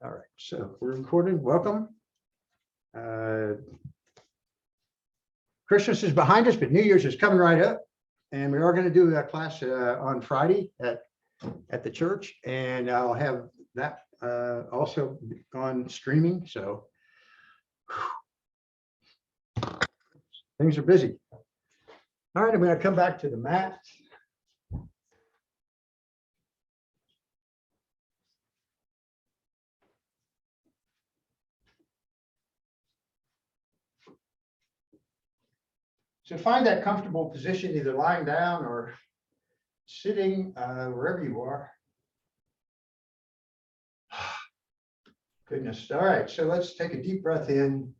All right, so we're recording. Welcome. Christmas is behind us, but New Year's is coming right up. And we are going to do a class on Friday at the church. And I'll have that also on streaming. So things are busy. All right, I'm going to come back to the mat. So find that comfortable position, either lying down or sitting, wherever you are. Goodness. All right, so let's take a deep breath in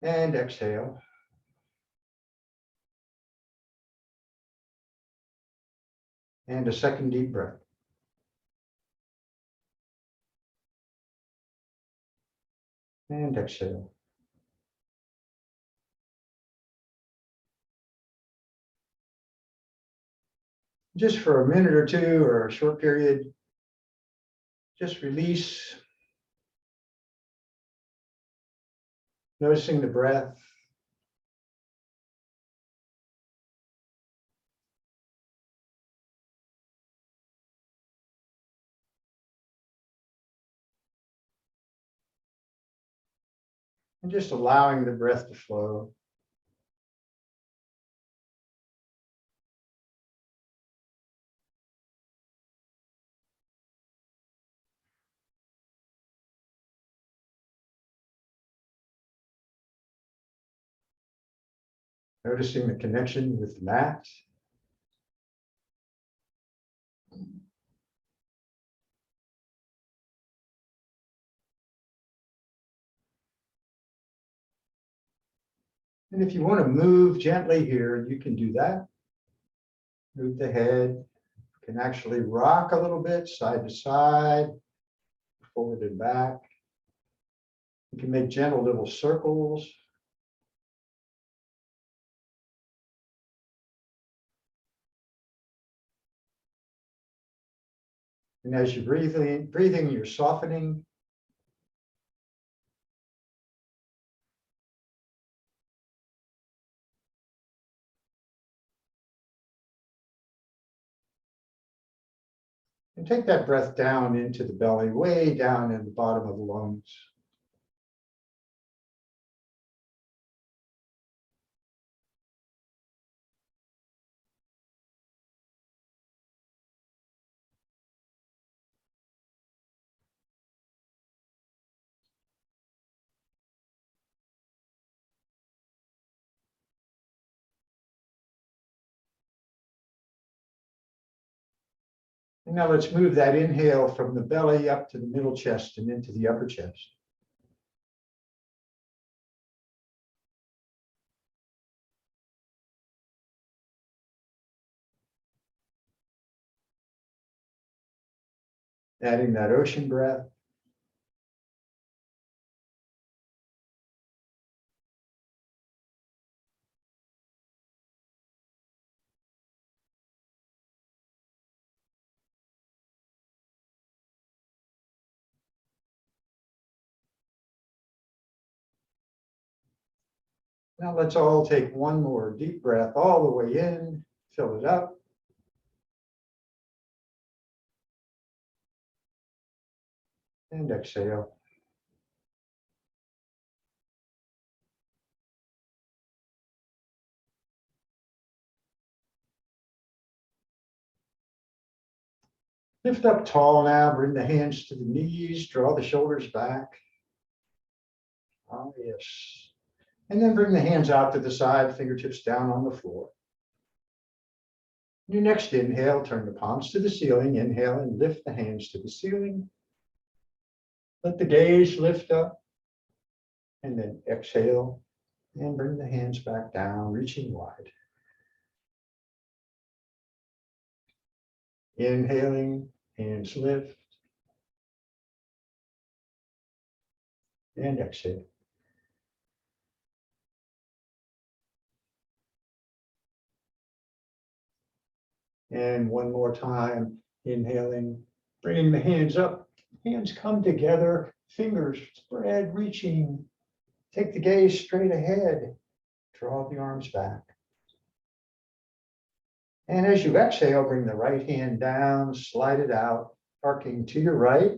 and exhale. And a second deep breath. And exhale. Just for a minute or two or a short period, just release. Noticing the breath. And just allowing the breath to flow. Noticing the connection with the mat. And if you want to move gently here, you can do that. Move the head. You can actually rock a little bit side to side, forward and back. You can make gentle little circles. And as you're breathing, you're softening. And take that breath down into the belly, way down in the bottom of the lungs. And now let's move that inhale from the belly up to the middle chest and into the upper chest. Adding that ocean breath. Now let's all take one more deep breath all the way in, fill it up. And exhale. Lift up tall now, bring the hands to the knees, draw the shoulders back. Oh, yes. And then bring the hands out to the side, fingertips down on the floor. Your next inhale, turn the palms to the ceiling. Inhale and lift the hands to the ceiling. Let the gaze lift up. And then exhale and bring the hands back down, reaching wide. Inhaling, hands lift. And exhale. And one more time, inhaling Bringing the hands up, hands come together, fingers spread, reaching. Take the gaze straight ahead. Draw the arms back. And as you exhale, bring the right hand down, slide it out, arcing to your right.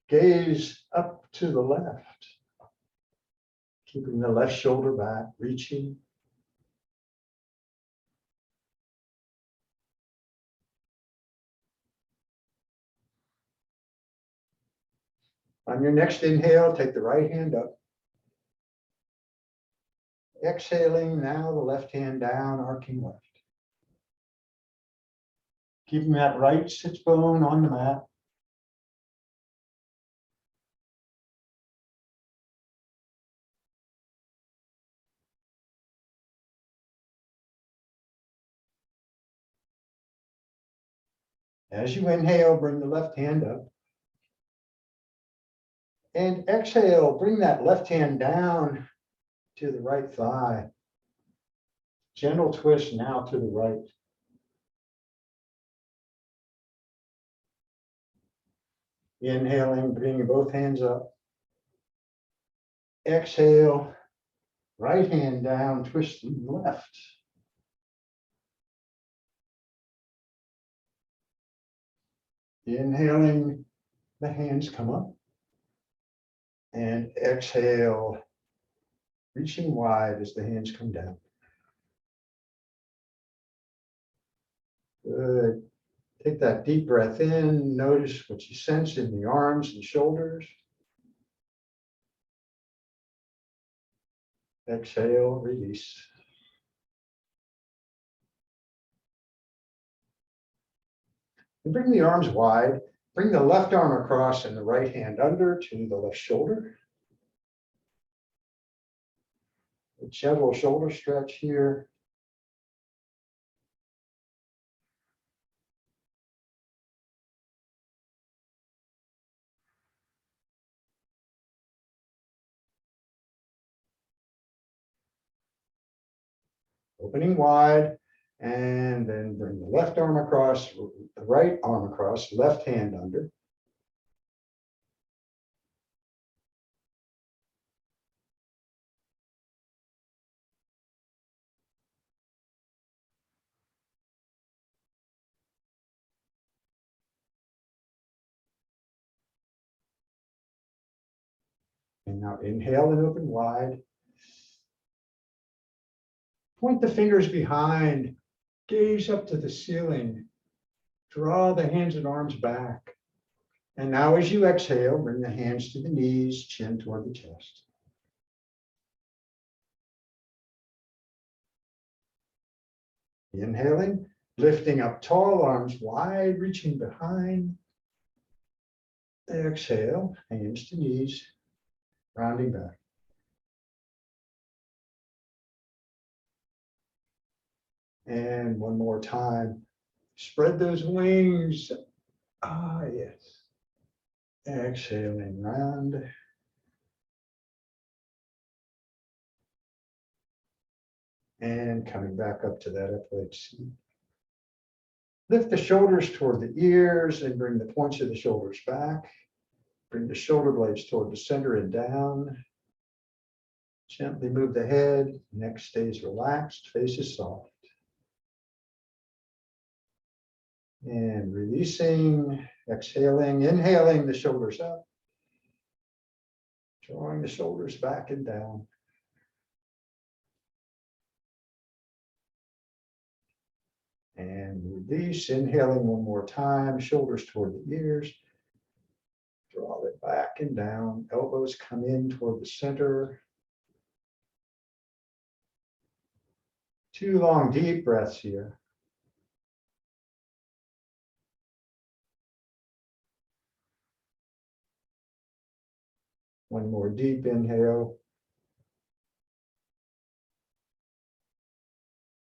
Gaze up to the left. Keeping the left shoulder back, reaching. On your next inhale, take the right hand up. Exhaling, now the left hand down, arcing left. Keeping that right sits bone on the mat. As you inhale, bring the left hand up. And exhale, bring that left hand down to the right thigh. Gentle twist now to the right. Inhaling, bringing both hands up. Exhale, right hand down, twist left. Inhaling, the hands come up. And exhale, reaching wide as the hands come down. Good. Take that deep breath in. Notice what you sense in the arms and shoulders. Exhale, release. And bring the arms wide. Bring the left arm across and the right hand under to the left shoulder. A gentle shoulder stretch here. Opening wide, and then bring the left arm across, the right arm across, left hand under. And now inhale and open wide. Point the fingers behind, gaze up to the ceiling. Draw the hands and arms back. And now as you exhale, bring the hands to the knees, chin toward the chest. Inhaling, lifting up tall, arms wide, reaching behind. Exhale, hands to knees, rounding back. And one more time. Spread those wings. Ah, yes. Exhaling round. And coming back up to that upright seat. Lift the shoulders toward the ears and bring the points of the shoulders back. Bring the shoulder blades toward the center and down. Gently move the head. Neck stays relaxed, face is soft. And releasing, exhaling, inhaling the shoulders up. Drawing the shoulders back and down. And release, inhaling one more time, shoulders toward the ears. Draw it back and down, elbows come in toward the center. 2 long, deep breaths here. One more deep inhale.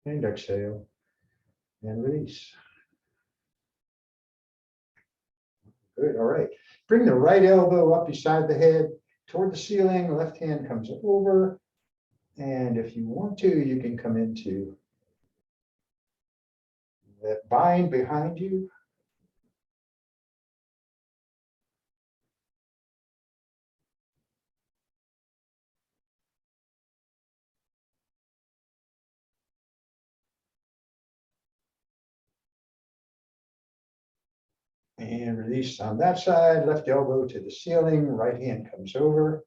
And exhale. And release. Good, all right. Bring the right elbow up beside the head toward the ceiling. Left hand comes over. And if you want to, you can come into that bind behind you. And release on that side, left elbow to the ceiling, right hand comes over.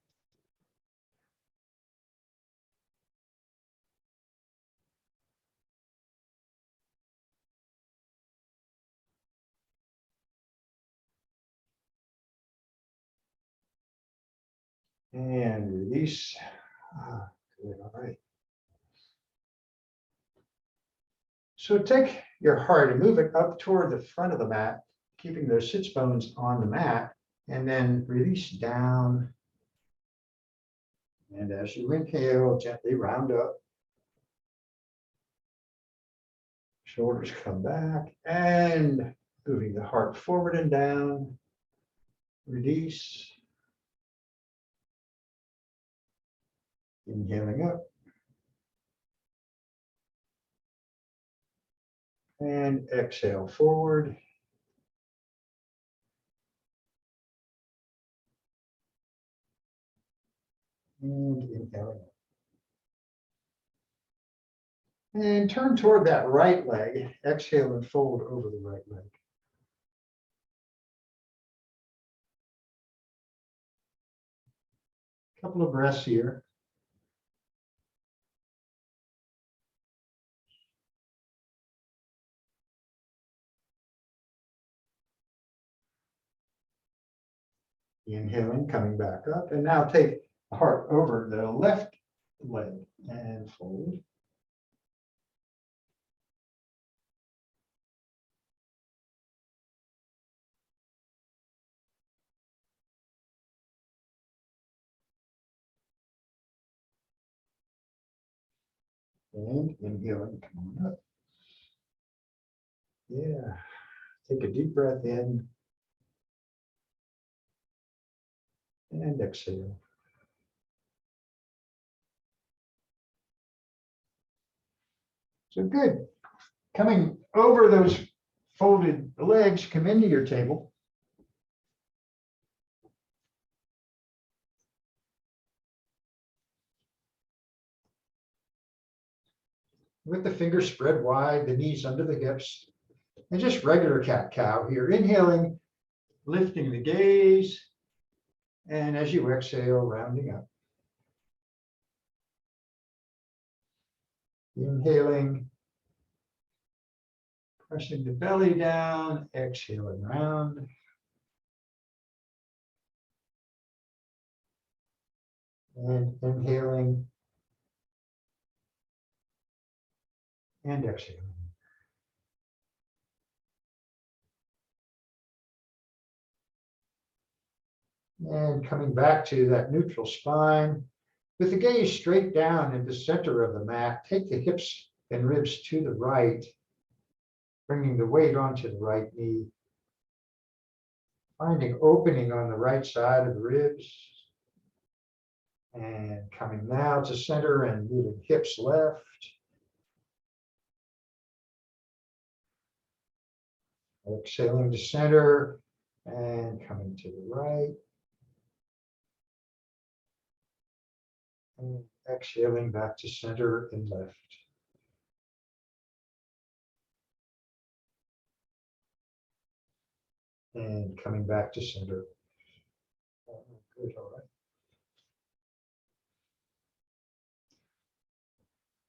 And release. Good, all right. So take your heart and move it up toward the front of the mat, keeping those sits bones on the mat, and then release down. And as you inhale, gently round up. Shoulders come back and moving the heart forward and down. Release. Inhaling up. And exhale forward. And inhaling up. And turn toward that right leg. Exhale and fold over the right leg. Couple of breaths here. Inhaling, coming back up, and now take the heart over the left leg and fold. And inhaling, come on up. Yeah, take a deep breath in and exhale. So good. Coming over those folded legs, come into your table. With the fingers spread wide, the knees under the hips, and just regular cat-cow here. Inhaling, lifting the gaze, and as you exhale, rounding up. Inhaling, pressing the belly down, exhaling round. And inhaling and exhaling. And coming back to that neutral spine, with the gaze straight down in the center of the mat, take the hips and ribs to the right, bringing the weight onto the right knee, finding opening on the right side of the ribs, and coming now to center and moving hips left. Exhaling to center and coming to the right. And exhaling back to center and left. And coming back to center. Good, all right.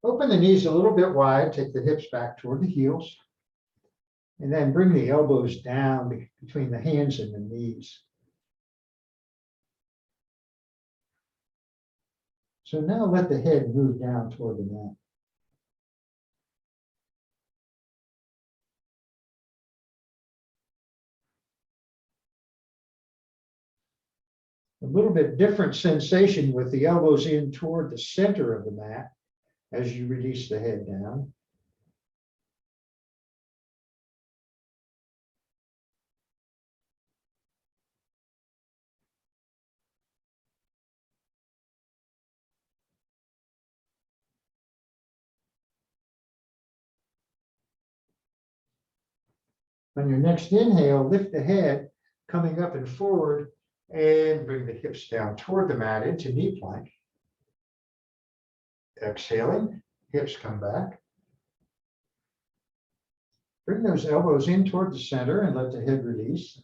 Open the knees a little bit wide, take the hips back toward the heels, and then bring the elbows down between the hands and the knees. So now let the head move down toward the mat. A little bit different sensation with the elbows in toward the center of the mat as you release the head down. On your next inhale, lift the head, coming up and forward, and bring the hips down toward the mat into knee plank. Exhaling, hips come back. Bring those elbows in toward the center and let the head release.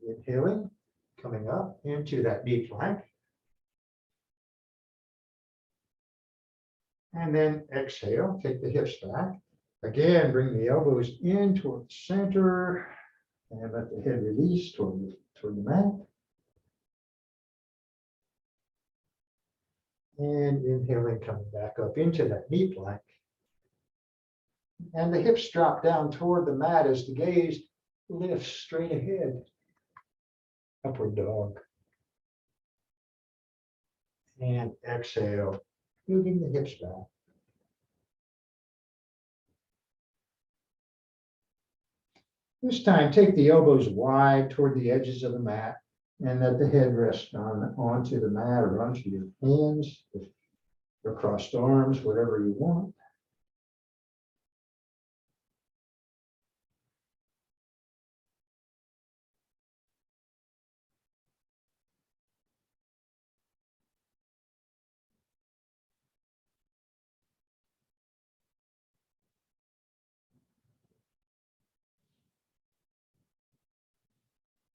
Inhaling, coming up into that knee plank. And then exhale, take the hips back. Again, bring the elbows in toward the center and let the head release toward the mat. And inhaling, coming back up into that knee plank. And the hips drop down toward the mat as the gaze lifts straight ahead. Upward dog. And exhale, moving the hips back. This time, take the elbows wide toward the edges of the mat and let the head rest onto the mat or onto your hands, or crossed arms, whatever you want.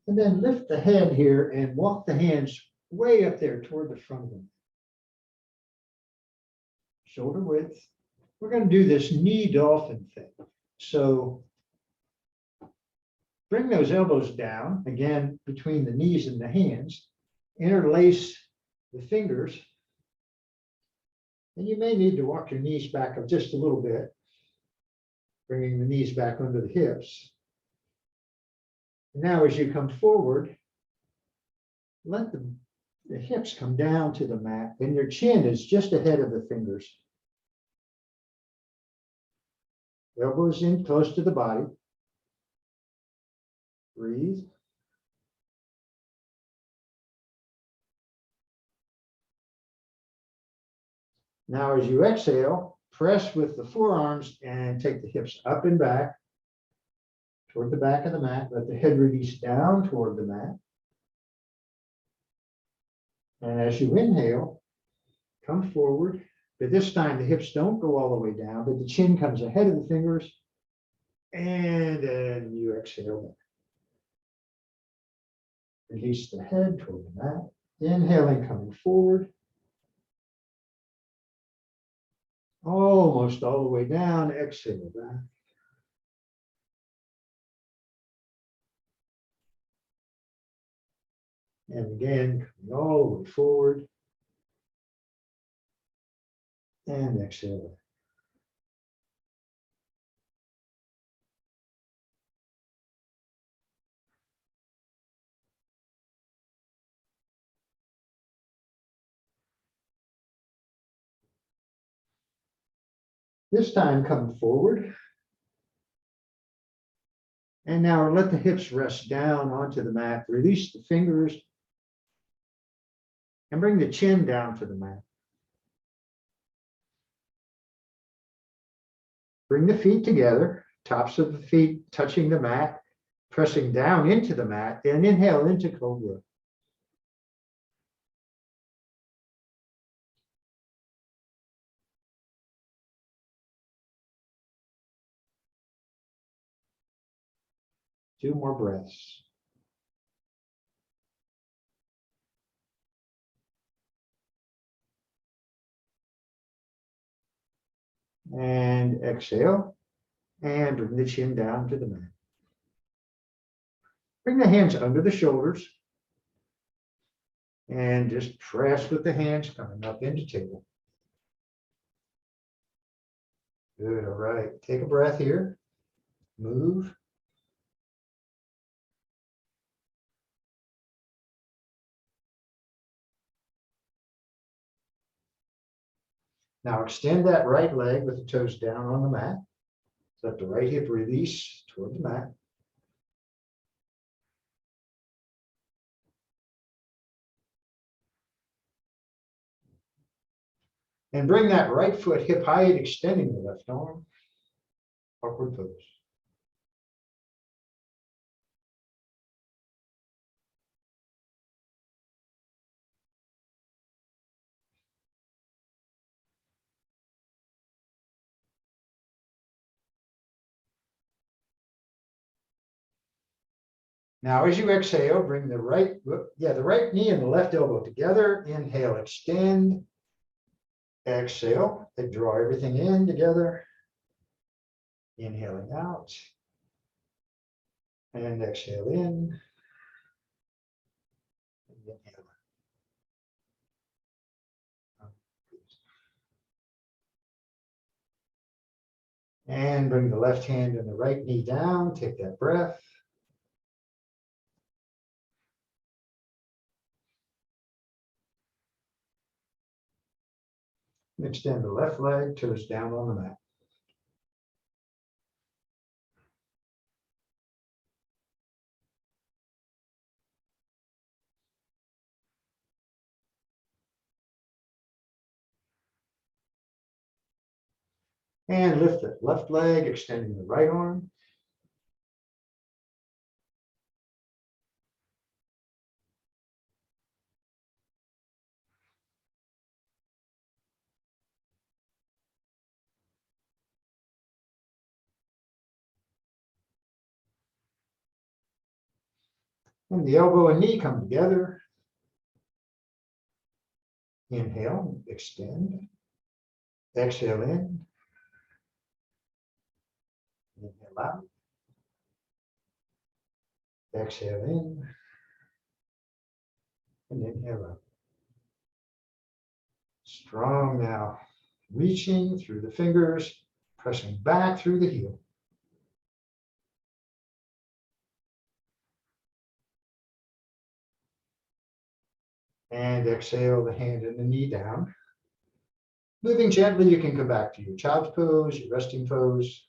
And then lift the head here and walk the hands way up there toward the front of them. Shoulder width. We're going to do this knee dolphin thing. So bring those elbows down, again, between the knees and the hands. Interlace the fingers. And you may need to walk your knees back up just a little bit, bringing the knees back under the hips. Now, as you come forward, let the hips come down to the mat, and your chin is just ahead of the fingers. Elbows in close to the body. Breathe. Now, as you exhale, press with the forearms and take the hips up and back toward the back of the mat. Let the head release down toward the mat. And as you inhale, come forward. But this time the hips don't go all the way down, but the chin comes ahead of the fingers. And then you exhale. Release the head toward the mat. Inhaling, coming forward. Almost all the way down. Exhale back. And again, coming all the way forward. And exhale. This time, come forward. And now let the hips rest down onto the mat. Release the fingers. And bring the chin down to the mat. Bring the feet together, tops of the feet touching the mat, pressing down into the mat, and inhale into Cobra. Two more breaths. And exhale, and bring the chin down to the mat. Bring the hands under the shoulders, and just press with the hands coming up into table. Good, all right. Take a breath here. Move. Now extend that right leg with the toes down on the mat. Let the right hip release toward the mat. And bring that right foot hip height, extending the left arm. Upward pose. Now, as you exhale, bring the right knee and the left elbow together. Inhale, extend. Exhale, and draw everything in together. Inhaling out. And exhale in. And inhale. And bring the left hand and the right knee down. Take that breath. Extend the left leg, toes down on the mat. And lift the left leg, extending the right arm. And the elbow and knee come together. Inhale, extend. Exhale in. Inhale out. Exhale in. And inhale out. Strong now. Reaching through the fingers, pressing back through the heel. And exhale the hand and the knee down. Moving gently, you can come back to your child's pose, your resting pose.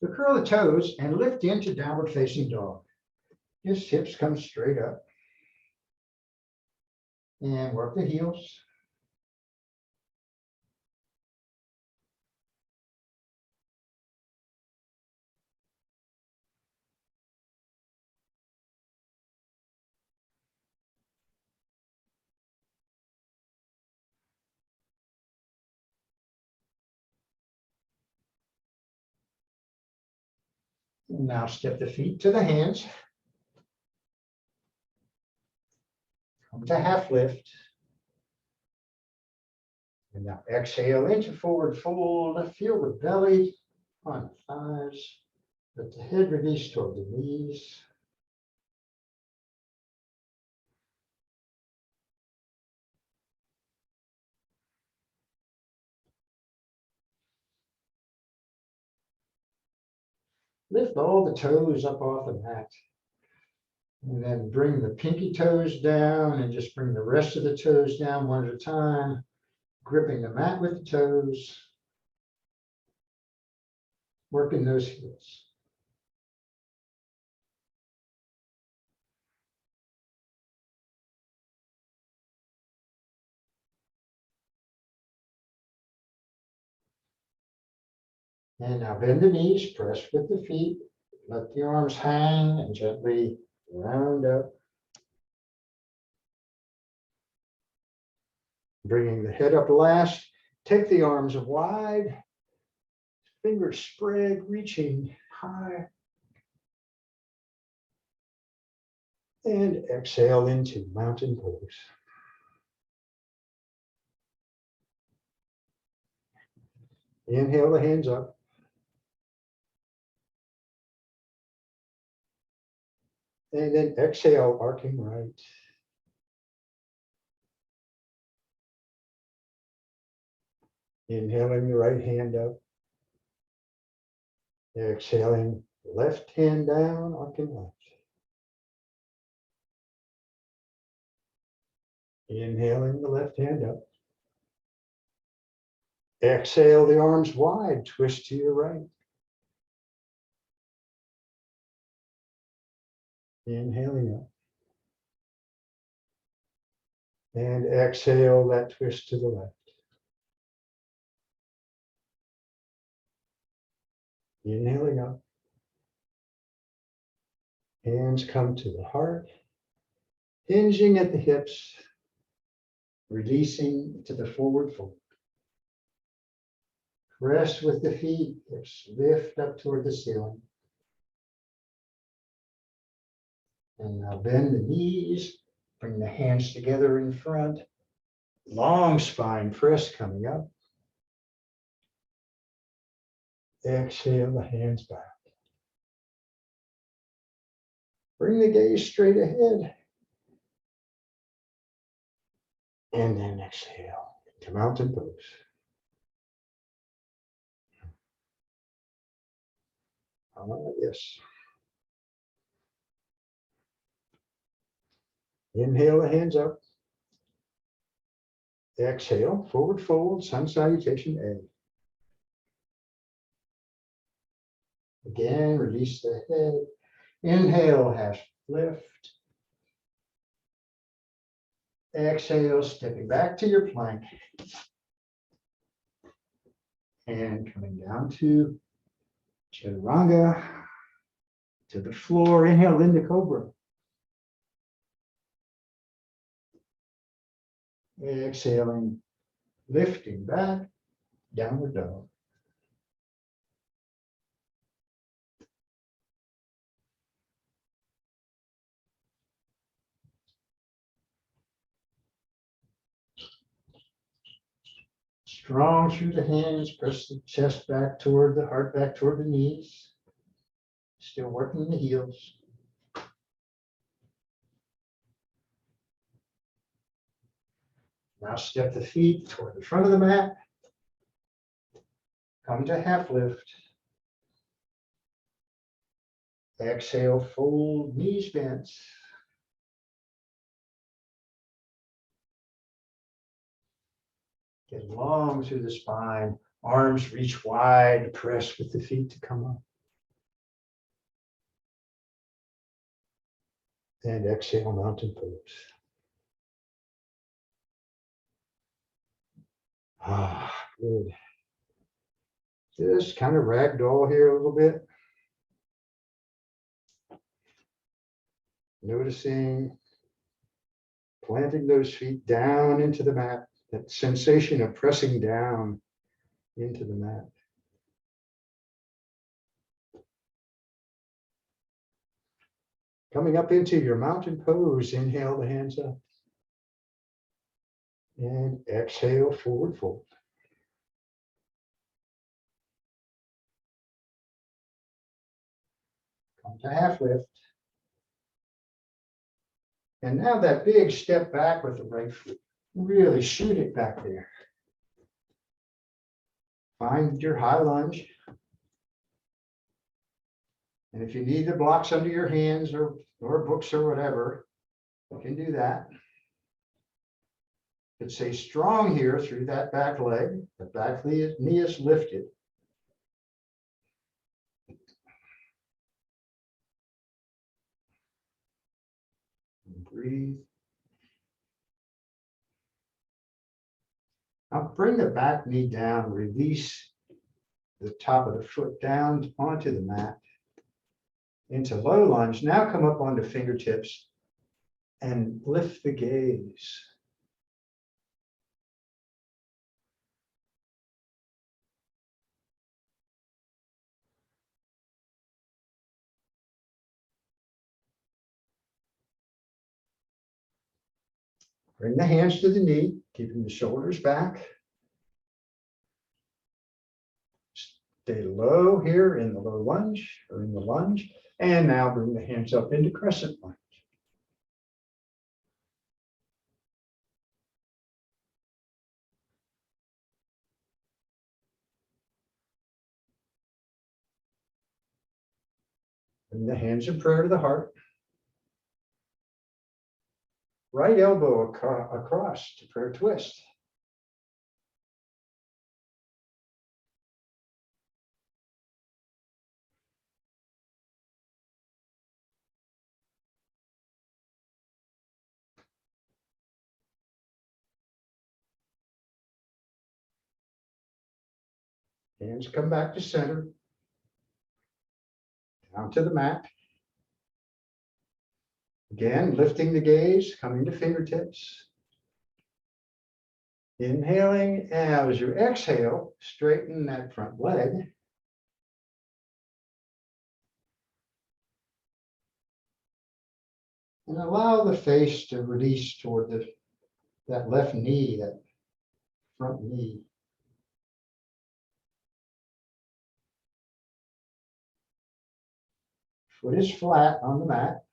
So curl the toes and lift into downward facing dog. Just hips come straight up. And work the heels. And now step the feet to the hands. Come to half lift. And now exhale into forward fold. Feel the belly on the thighs. Let the head release toward the knees. Lift all the toes up off the mat. And then bring the pinky toes down and just bring the rest of the toes down one at a time, gripping the mat with the toes, working those heels. And now bend the knees, press with the feet, let the arms hang and gently round up. Bringing the head up last, take the arms wide, fingers spread, reaching high. And exhale into mountain pose. Inhale the hands up. And then exhale, arcing right. Inhaling the right hand up. Exhaling, left hand down, arcing left. Inhaling the left hand up. Exhale the arms wide, twist to your right. Inhaling up. And exhale that twist to the left. Inhaling up. Hands come to the heart, hinging at the hips, releasing to the forward fold. Press with the feet, hips lift up toward the ceiling. And now bend the knees, bring the hands together in front. Long spine press coming up. Exhale the hands back. Bring the gaze straight ahead. And then exhale to mountain pose. Yes. Inhale the hands up. Exhale, forward fold, sun salutation A. Again, release the head. Inhale, half lift. Exhale, stepping back to your plank. And coming down to Chaturanga, to the floor. Inhale, Linda Cobra. Exhaling, lifting back, downward dog. Strong through the hands, press the chest back toward the heart, back toward the knees. Still working the heels. Now step the feet toward the front of the mat. Come to half lift. Exhale, fold, knees bent. Get long through the spine. Arms reach wide, press with the feet to come up. And exhale, mountain pose. Good. Just kind of ragdoll here a little bit. Noticing, planting those feet down into the mat, that sensation of pressing down into the mat. Coming up into your mountain pose, inhale the hands up. And exhale, forward fold. Come to half lift. And now that big step back with the right foot. Really shoot it back there. Find your high lunge. And if you need the blocks under your hands or books or whatever, you can do that. But stay strong here through that back leg. The back knee is lifted. And breathe. Now bring the back knee down, release the top of the foot down onto the mat, into low lunge. Now come up onto fingertips and lift the gaze. Bring the hands to the knee, keeping the shoulders back. Stay low here in the low lunge or in the lunge. And now bring the hands up into crescent lunge. Bring the hands in prayer to the heart. Right elbow across to prayer twist. Hands come back to center. Down to the mat. Again, lifting the gaze, coming to fingertips. Inhaling, and as you exhale, straighten that front leg. And allow the face to release toward that left knee, that front knee. Foot is flat on the mat.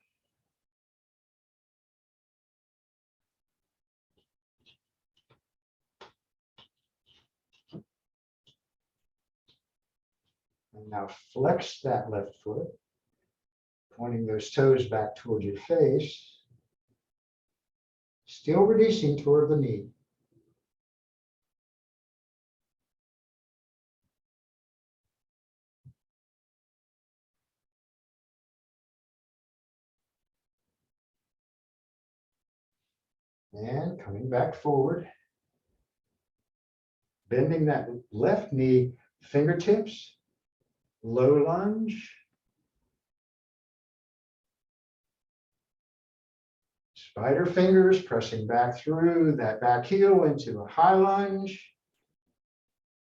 And now flex that left foot, pointing those toes back toward your face. Still releasing toward the knee. And coming back forward. Bending that left knee, fingertips, low lunge. Spider fingers pressing back through that back heel into a high lunge.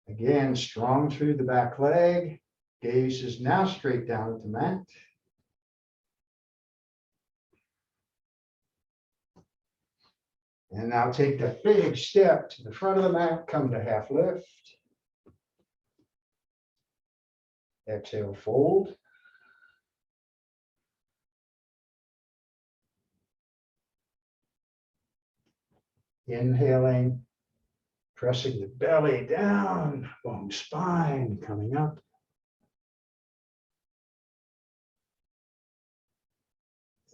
Again, strong through the back leg. Gaze is now straight down at the mat. And now take the big step to the front of the mat, come to half lift. Exhale, fold. Inhaling, pressing the belly down, long spine coming up.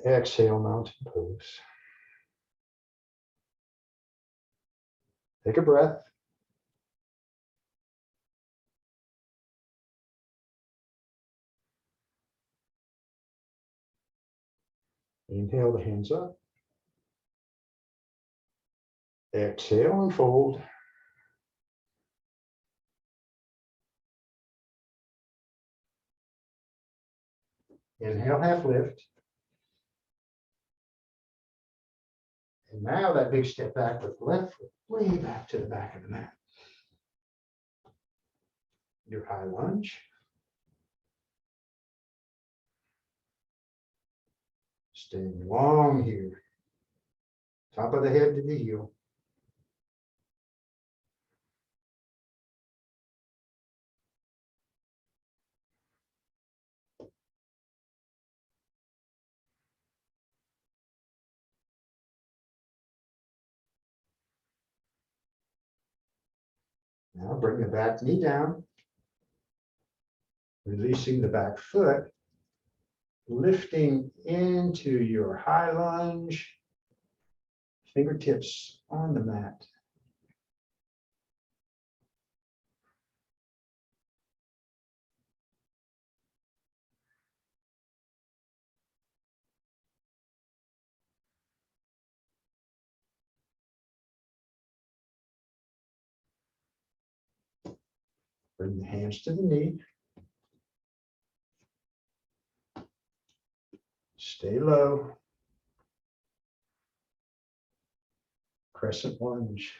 Exhale, mountain pose. Take a breath. Inhale the hands up. Exhale and fold. Inhale, half lift. And now that big step back with the left foot, way back to the back of the mat. Your high lunge. Staying long here. Top of the head to the heel. Now bring the back knee down. Releasing the back foot. Lifting into your high lunge. Fingertips on the mat. Bring the hands to the knee. Stay low. Crescent lunge.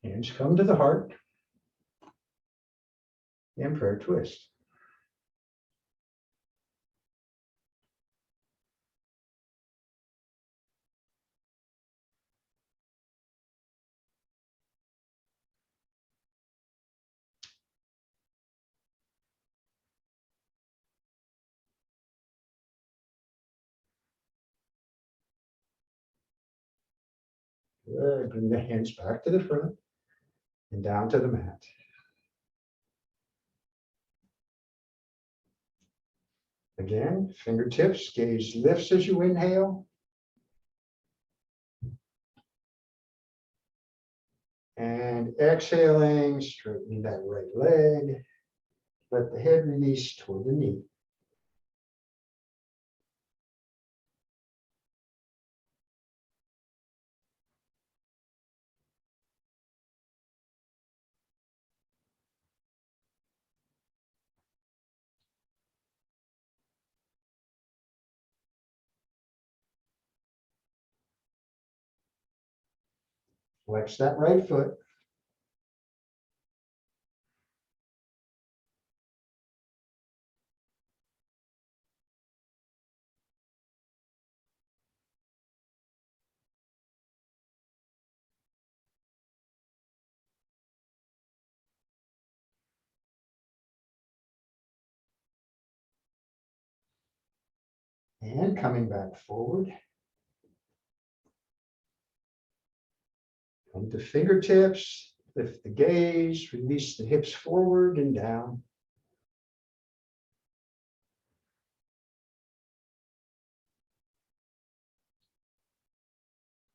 Hands come to the heart. And prayer twist. Good. Bring the hands back to the front and down to the mat. Again, fingertips, gaze lifts as you inhale. And exhaling, straightening that right leg. Let the head release toward the knee. Flex that right foot. And coming back forward. Come to fingertips, lift the gaze, release the hips forward and down.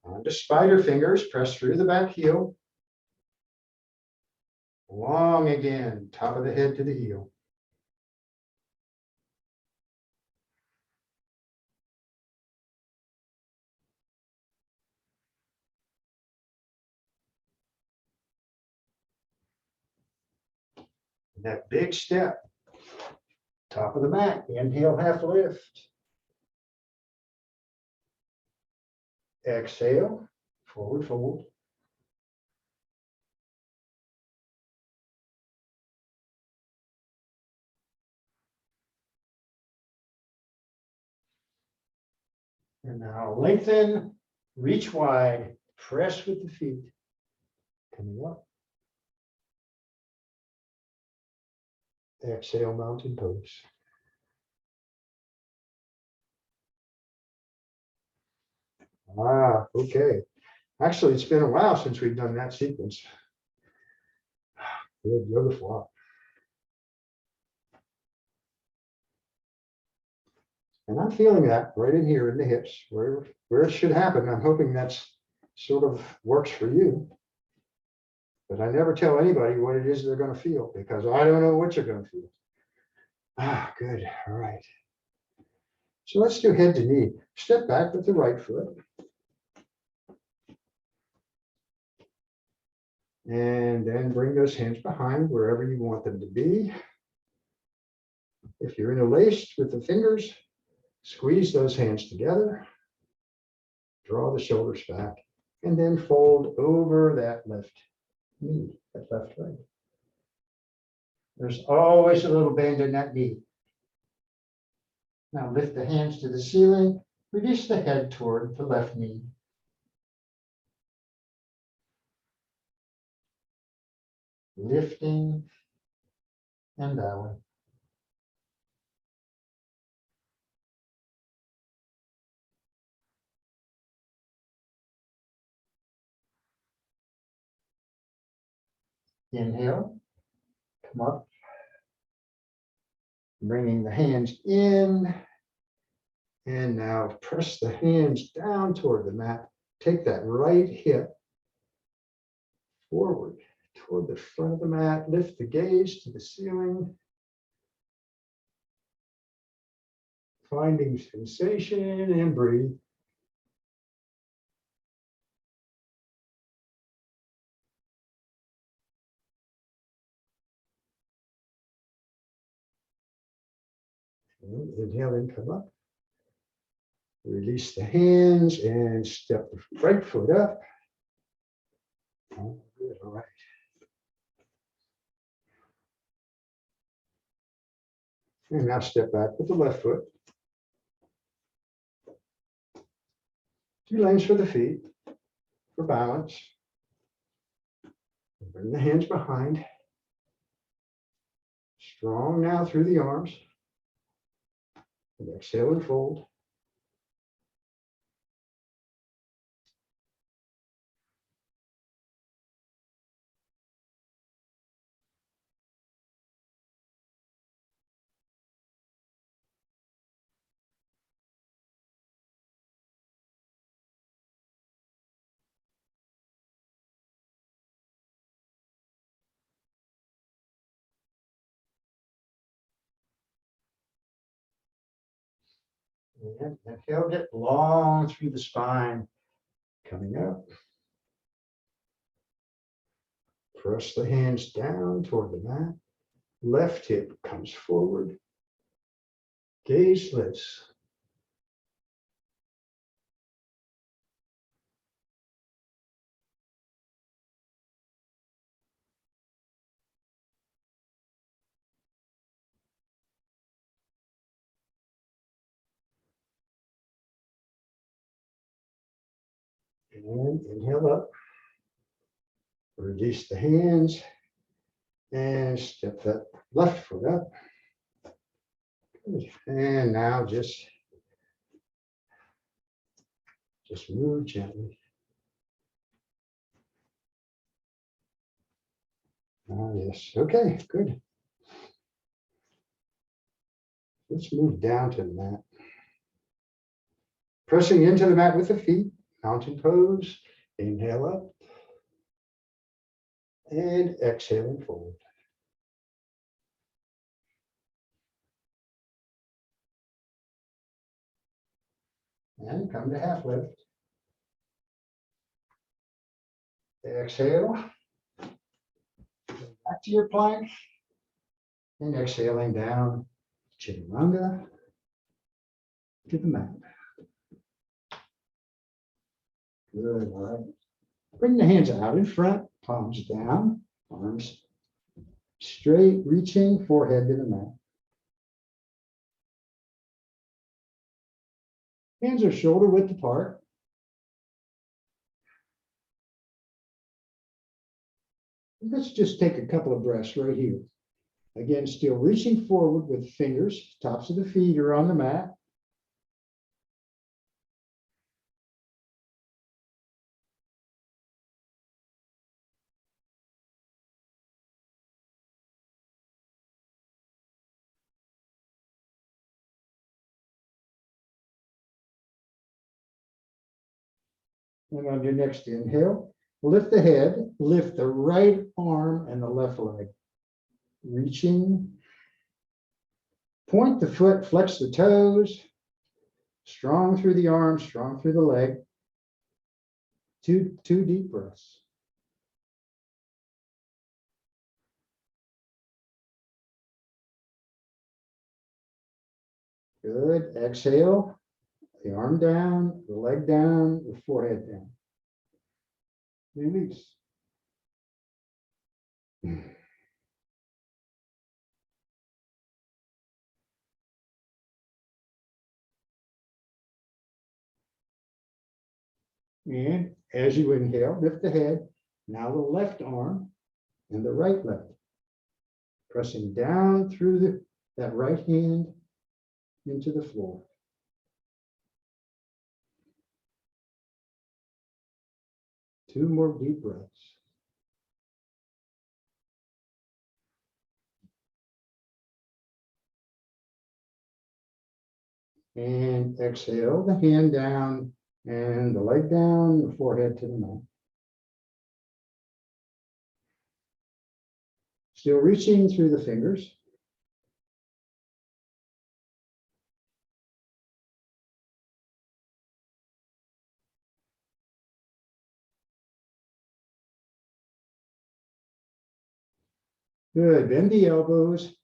On to spider fingers, press through the back heel. Long again, top of the head to the heel. And that big step, top of the mat, inhale, half lift. Exhale, forward fold. And now lengthen, reach wide, press with the feet. Coming up. Exhale, mountain pose. Okay. Actually, it's been a while since we've done that sequence. Good yoga flop. And I'm feeling that right in here in the hips, where it should happen. I'm hoping that's sort of works for you. But I never tell anybody what it is they're going to feel because I don't know what you're going to feel. Good. All right. So let's do head to knee. Step back with the right foot. And then bring those hands behind wherever you want them to be. If you're interlaced with the fingers, squeeze those hands together. Draw the shoulders back. And then fold over that left knee, that left leg. There's always a little bend in that knee. Now lift the hands to the ceiling. Release the head toward the left knee. Lifting and bowing. Inhale, come up. Bringing the hands in. And now press the hands down toward the mat. Take that right hip forward toward the front of the mat. Lift the gaze to the ceiling. Finding sensation and breathe. And inhale and come up. Release the hands and step the right foot up. Oh, good. All right. And now step back with the left foot. 2 lanes for the feet for balance. Bring the hands behind. Strong now through the arms. And exhale and fold. And inhale, get long through the spine. Coming up. Press the hands down toward the mat. Left hip comes forward. Gaze lifts. And inhale up. Release the hands. And step that left foot up. Good. And now just move gently. Yes, okay, good. Let's move down to the mat. Pressing into the mat with the feet, mountain pose. Inhale up. And exhaling forward. And come to half lift. Exhale. Back to your plank. And exhaling down, chaturanga to the mat. Good, all right. Bring the hands out in front, palms down, arms straight, reaching forehead to the mat. Hands are shoulder width apart. Let's just take a couple of breaths right here. Again, still reaching forward with fingers, tops of the feet are on the mat. And on your next inhale, lift the head, lift the right arm and the left leg. Reaching. Point the foot, flex the toes. Strong through the arm, strong through the leg. Two deep breaths. Good. Exhale. The arm down, the leg down, the forehead down. Release. And as you inhale, lift the head. Now the left arm and the right leg. Pressing down through that right hand into the floor. Two more deep breaths. And exhale, the hand down and the leg down, the forehead to the mat. Still reaching through the fingers. Good. Bend the elbows.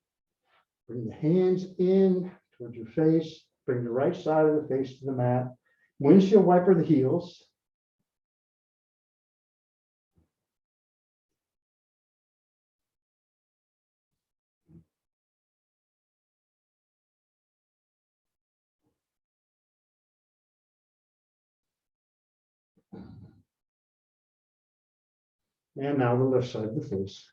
Bring the hands in towards your face. Bring the right side of the face to the mat. Windshield wiper the heels. And now the left side of the face.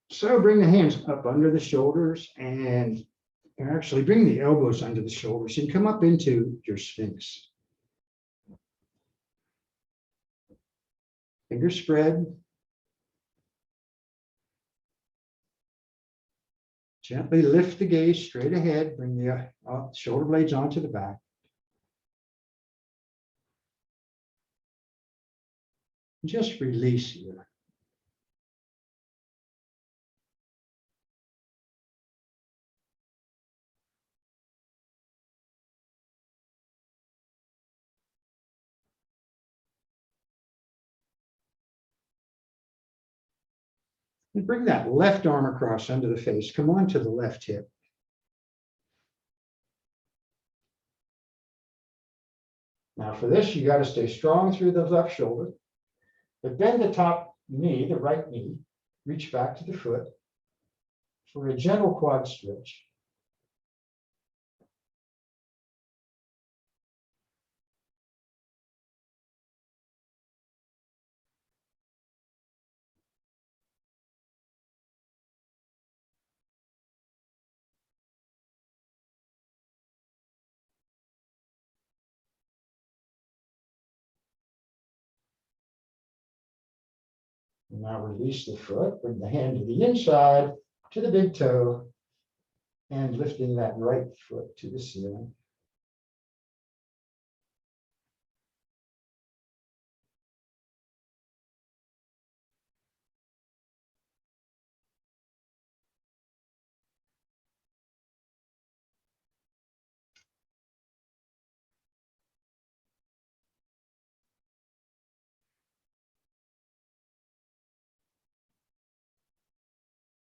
So bring the hands up under the shoulders and actually bring the elbows under the shoulders and come up into your Sphinx. Fingers spread. Gently lift the gaze straight ahead. Bring the shoulder blades onto the back. Just release here. And bring that left arm across under the face. Come on to the left hip. Now for this, you got to stay strong through the left shoulder, but bend the top knee, the right knee, reach back to the foot for a gentle quad stretch. Now release the foot, bring the hand to the inside, to the big toe, and lifting that right foot to the ceiling.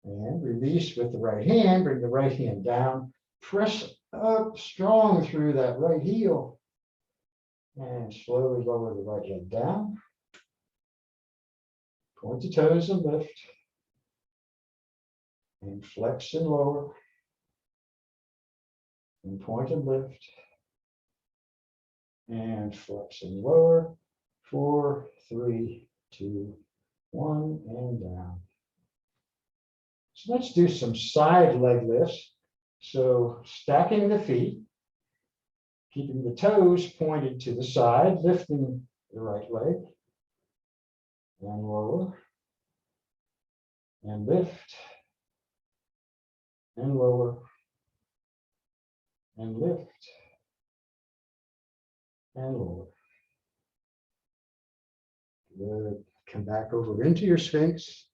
And release with the right hand, bring the right hand down, press up strong through that right heel, and slowly lower the right leg down. Point the toes and lift, and flex and lower, and point and lift, and flex and lower. 4, 3, 2, 1, and down. So let's do some side leg lifts. So stacking the feet, keeping the toes pointed to the side, lifting the right leg, and lower, and lift, and lower, and lift, and lower. Good. Come back over into your Sphinx.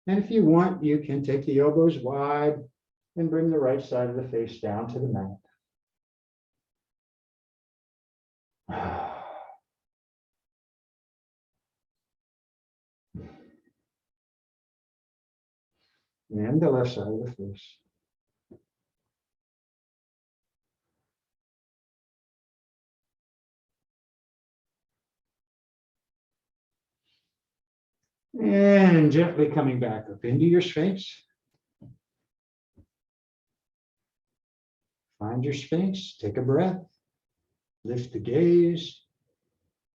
And if you want, you can take the elbows wide and bring the right side of the face down to the mat. And the left side of the face. And gently coming back up into your Sphinx. Find your Sphinx, take a breath, lift the gaze,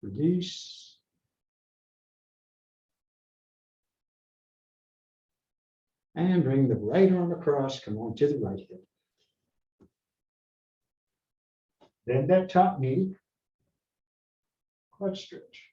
release. And bring the right arm across, come on to the right hip. Bend that top knee, quad stretch.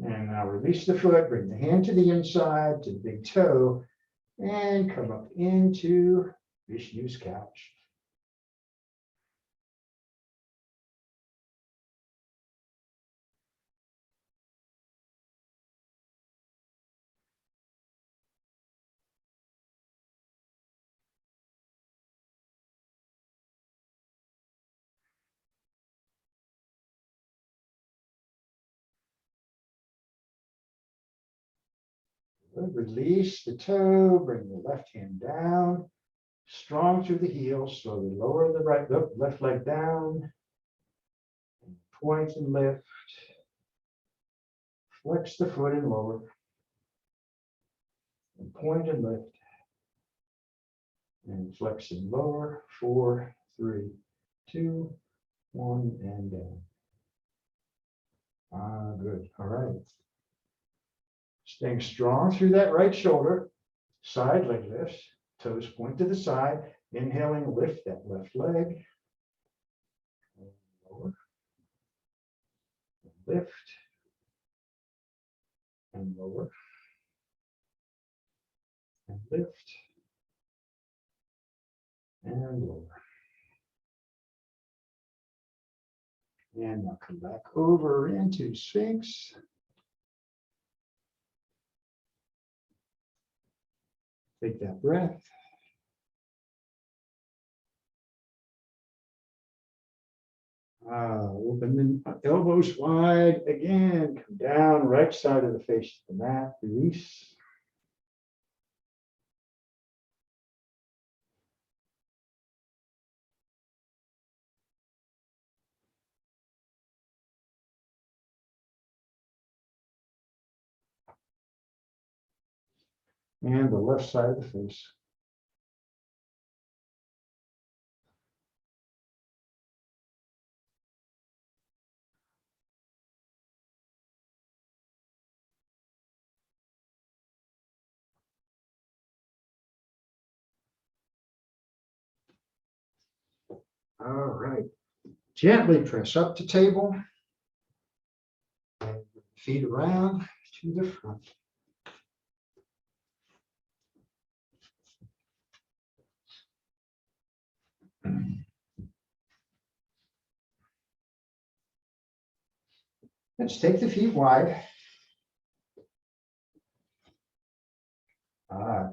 And now release the foot, bring the hand to the inside, to the big toe, and come up into Vishnu's couch. Release the toe, bring the left hand down, strong through the heel, slowly lower the left leg down, and point and lift, flex the foot and lower. And point and lift. And flex and lower. 4, 3, 2, 1, and down. Good. All right. Staying strong through that right shoulder. Side leg lifts. Toes point to the side. Inhaling, lift that left leg. And lower. Lift. And lower. And lift. And lower. And now come back over into Sphinx. Take that breath. Open the elbows wide again. Come down, right side of the face to the mat. Release. And the left side of the face. All right. Gently press up to table. And feet around to the front. Let's take the feet wide.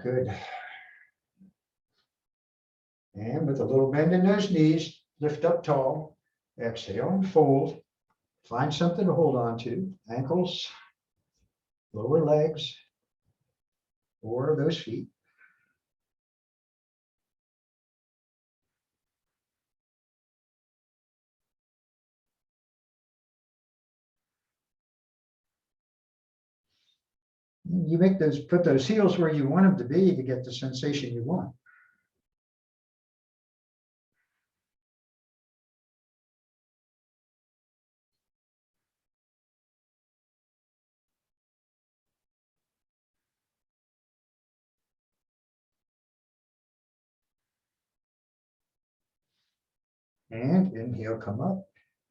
Good. And with a little bend in those knees, lift up tall. Exhale and fold. Find something to hold on to. Ankles, lower legs, or those feet. You make those, put those heels where you want them to be to get the sensation you want. And inhale, come up.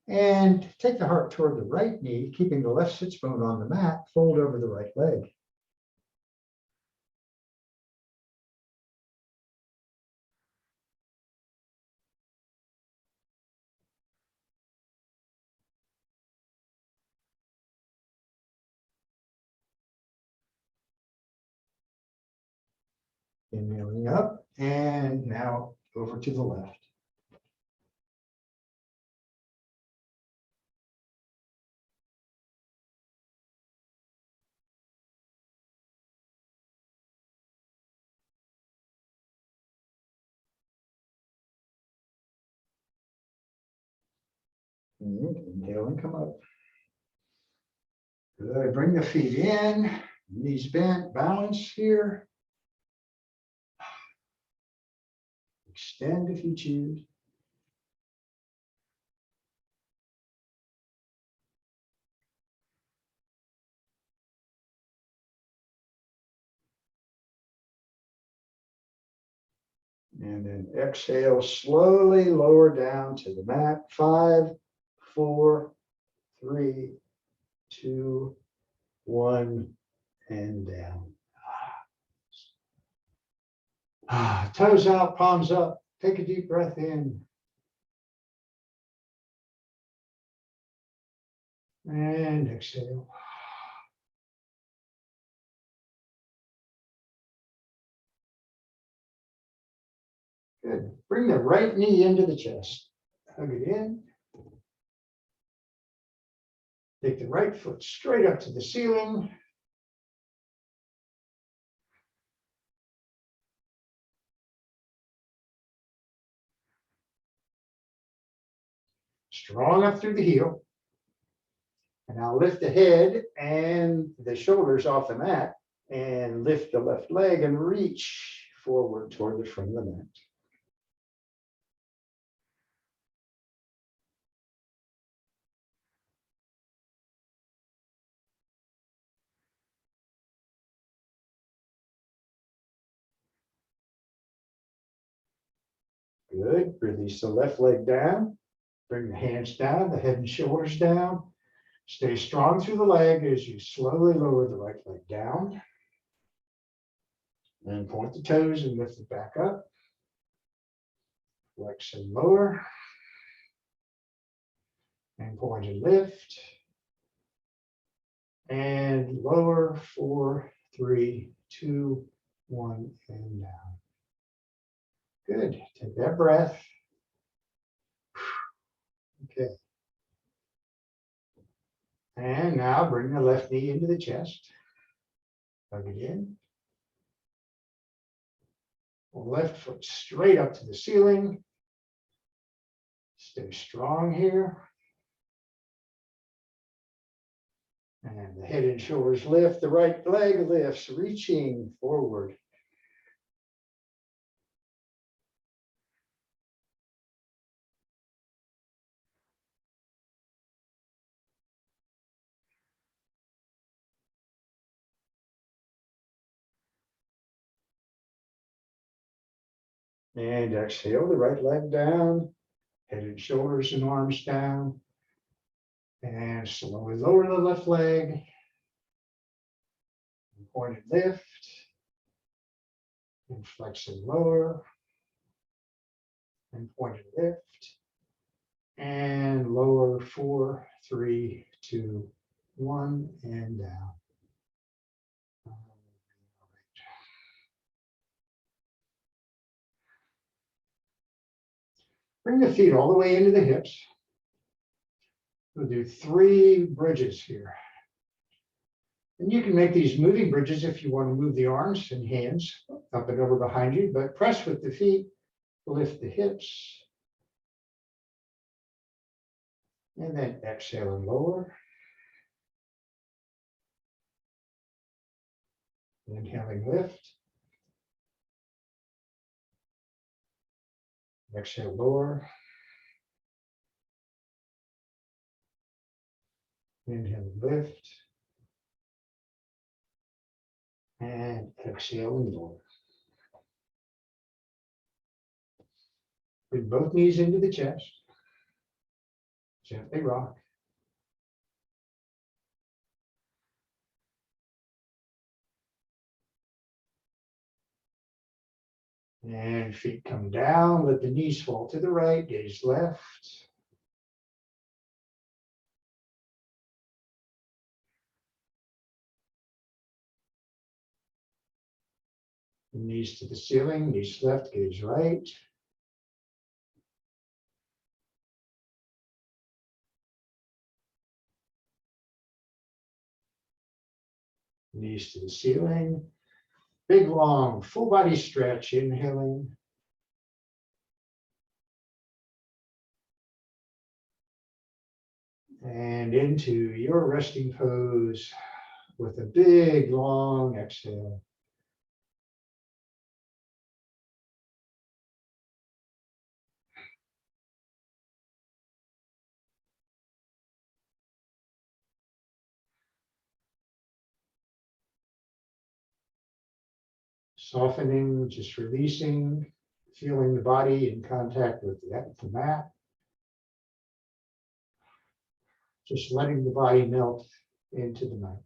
And take the heart toward the right knee, keeping the left sits bone on the mat, fold over the right leg. Inhaling up, and now over to the left. And inhale and come up. Good. Bring the feet in, knees bent, balance here. Extend if you choose. And then exhale, slowly lower down to the mat. 5, 4, 3, 2, 1, and down. Toes out, palms up. Take a deep breath in. And exhale. Good. Bring the right knee into the chest. Hug it in. Take the right foot straight up to the ceiling. Strong up through the heel. And now lift the head and the shoulders off the mat And lift the left leg and reach forward toward the front of the mat. Good. Release the left leg down. Bring the hands down, the head and shoulders down. Stay strong through the leg as you slowly lower the right leg down. And point the toes and lift it back up. Flex and lower. And point and lift. And lower, 4, 3, 2, 1, and down. Good. Take that breath. Okay. And now bring the left knee into the chest. Plug it in. Left foot straight up to the ceiling. Stay strong here. And the head and shoulders lift. The right leg lifts, reaching forward. And exhale, the right leg down, head and shoulders and arms down. And slowly lower the left leg. And point and lift. And flex and lower. And point and lift. And lower, 4, 3, 2, 1, and down. Bring the feet all the way into the hips. We'll do 3 bridges here. And you can make these moving bridges if you want to move the arms and hands up and over behind you, but press with the feet, lift the hips. And then exhale and lower. Inhaling, lift. Exhale, lower. Inhale, lift. And exhale and lower. Bring both knees into the chest. Gently rock. And feet come down, let the knees fall to the right, gaze left. Knees to the ceiling, knees left, gaze right. Knees to the ceiling. Big, long, full body stretch, inhaling. And into your resting pose with a big, long exhale. Softening, just releasing, feeling the body in contact with the mat. Just letting the body melt into the mat.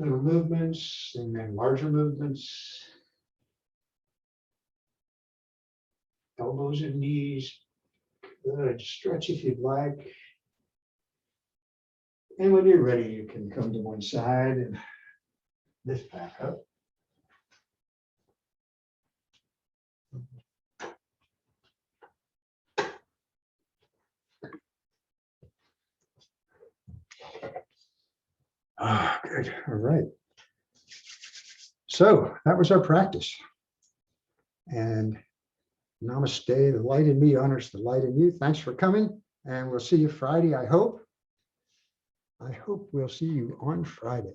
Little movements and then larger movements. Elbows and knees. Good. Stretch if you'd like. And when you're ready, you can come to one side and lift back up. Ah, good. All right. So that was our practice. And namaste. The light in me honors the light in you. Thanks for coming. And we'll see you Friday, I hope. I hope we'll see you on Friday.